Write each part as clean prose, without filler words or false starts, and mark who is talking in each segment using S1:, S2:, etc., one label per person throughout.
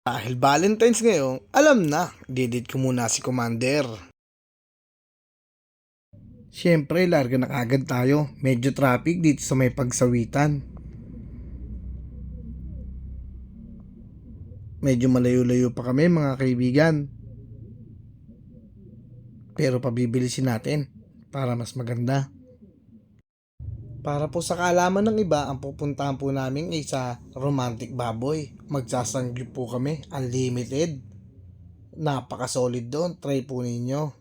S1: Dahil Valentine's ngayon, alam na, didit ko muna si Commander. Siyempre, larga na kagad tayo. Medyo traffic dito sa may pagsawitan. Medyo malayo-layo pa kami mga kaibigan. Pero pabibilisin natin para mas maganda. Para po sa kaalaman ng iba, ang pupuntahan po namin ay sa Romantic Baboy. Magsasangyup po kami, unlimited. Napaka-solid doon, try po ninyo.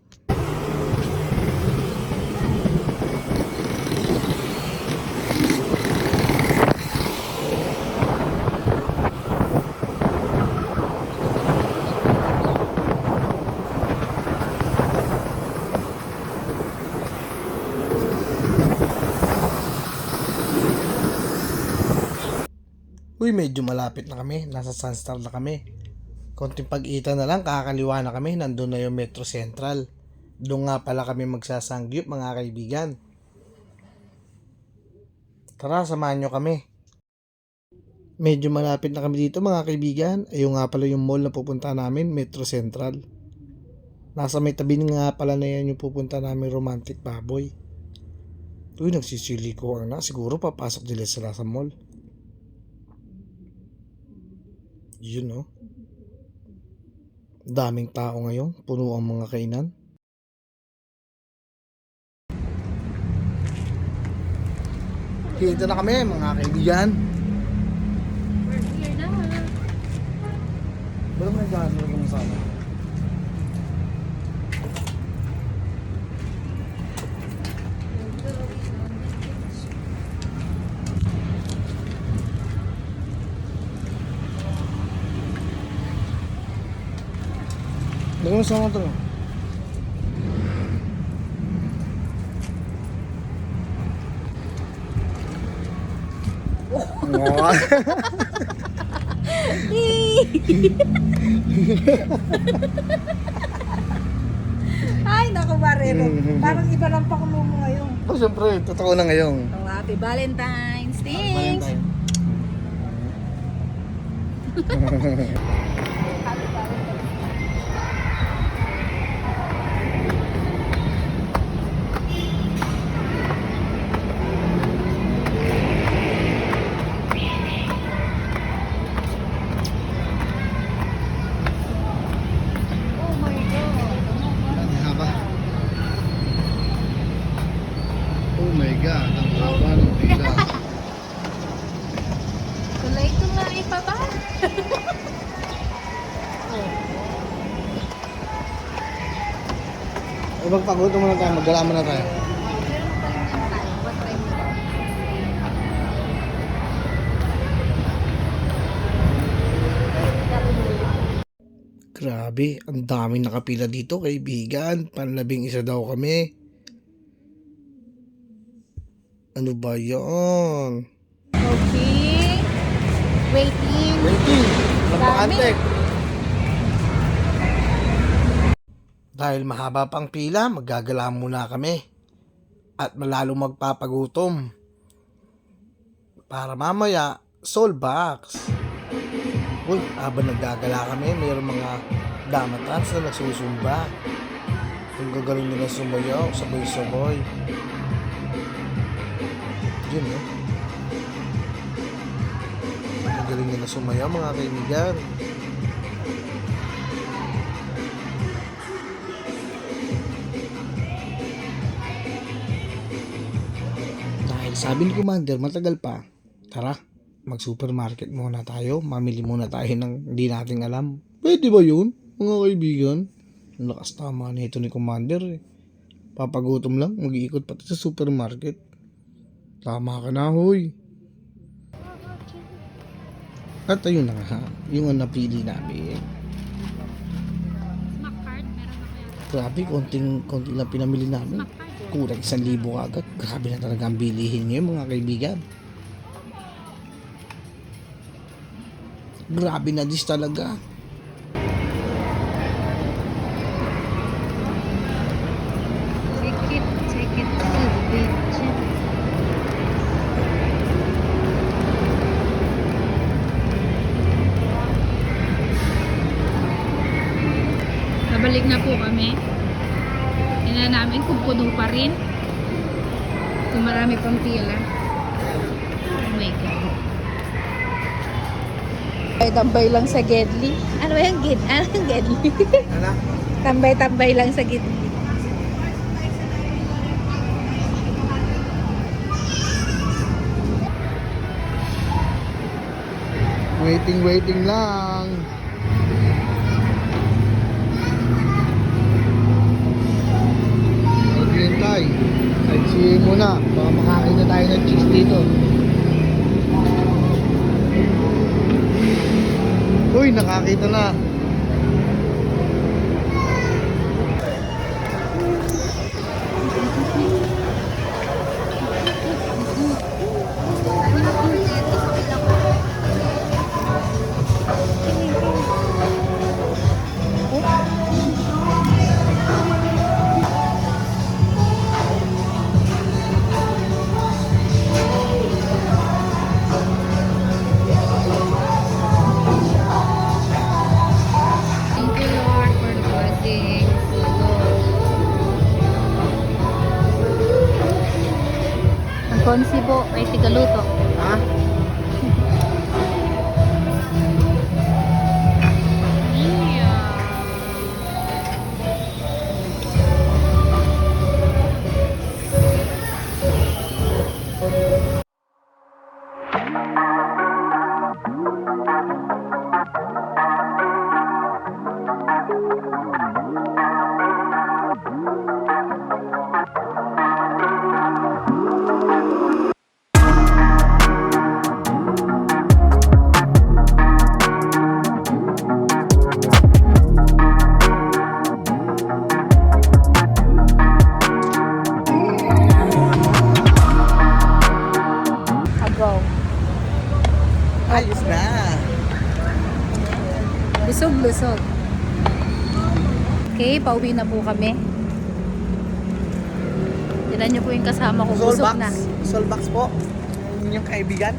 S1: Uy, medyo malapit na kami. Nasa Sunstar na kami. Konting pag-ita na lang, kakaliwa na kami. Nandun na yung Metro Central. Doon nga pala kami magsasangyup mga kaibigan. Tara, samahan nyo kami. Medyo malapit na kami dito mga kaibigan. Ayun nga pala yung mall na pupunta namin, Metro Central. Nasa may tabi nga pala na yan yung pupunta namin Romantic Baboy. Uy, nagsisiliko na. Siguro papasok nila sila sa mall. Yun no. Daming tao ngayon, puno ang mga kainan. Kita na kami mga kaibigan.
S2: We're here na.
S1: Ba't mo nagkakaroon na kung sana? Lagyan mo sa mga ito.
S2: Ay, naku, Barero. Parang iba lang pa mo ngayon.
S1: Oh, siyempre, totoo na ngayon.
S2: Oh, happy Valentine's. Thanks.
S1: Valentine.
S2: Happy Valentine's. Oh my God.
S1: Haba. Oh my God, ang haba ng pila.
S2: Kulay ito nga ipaba.
S1: Magpagutom muna tayo, maggalaman na tayo. Grabe, ang daming nakapila dito kaibigan. Panlabing isa daw kami. Ano ba yan?
S2: Okay. Waiting.
S1: Waiting! Napakante!
S2: Dami.
S1: Dahil mahaba pang pila, maggagala muna kami. At malalo magpapagutom. Para mamaya, soul box. Uy, habang naggagala kami, mayroong mga damatans na nagsusumba. Ang gagaling nila sumayaw, sabay-sabay. Yun, no? Ang gagaling nila sumayaw, mga kaibigan. Dahil sabi ni Commander, matagal pa. Tara, mag-supermarket muna tayo. Mamili muna tayo ng hindi nating alam. Pwede ba yun, mga kaibigan? Ang lakas tama na ito ni Commander. Papagutom lang, mag-iikot pati sa supermarket. Tama ka na, hoy. At ayun na nga, yung napili namin.
S2: Smack card, meron na kaya.
S1: Grabe, konting lang pinamili namin. Kurang 1,000 agad. Grabe na talaga ang bilihin ngayon, mga kaibigan. Grabe na dis talaga.
S2: Take it to the beach.
S3: Pabalik na po kami. Tingnan namin kung puno pa rin. Kung marami pang pila. Oh my God. Tambay lang sa Gedli. Ano ba yung Gedli? Ano yung Gedli?
S1: Ano?
S3: Tambay-tambay lang sa Gedli.
S1: Waiting lang. Maghihintay. Sightseeing muna. Baka makakain na tayo ng cheese dito. Uy, nakakita na.
S3: Thank you, Lord, for the blessings. Ang konsi po ay tigaluto.
S1: Ha?
S3: Agaw.
S1: Ayos na.
S3: Lusog-lusog. Okay, pauwi na po kami. Tignan niyo po yung kasama ko. Busog na.
S1: Solbox po. Inyong kaibigan.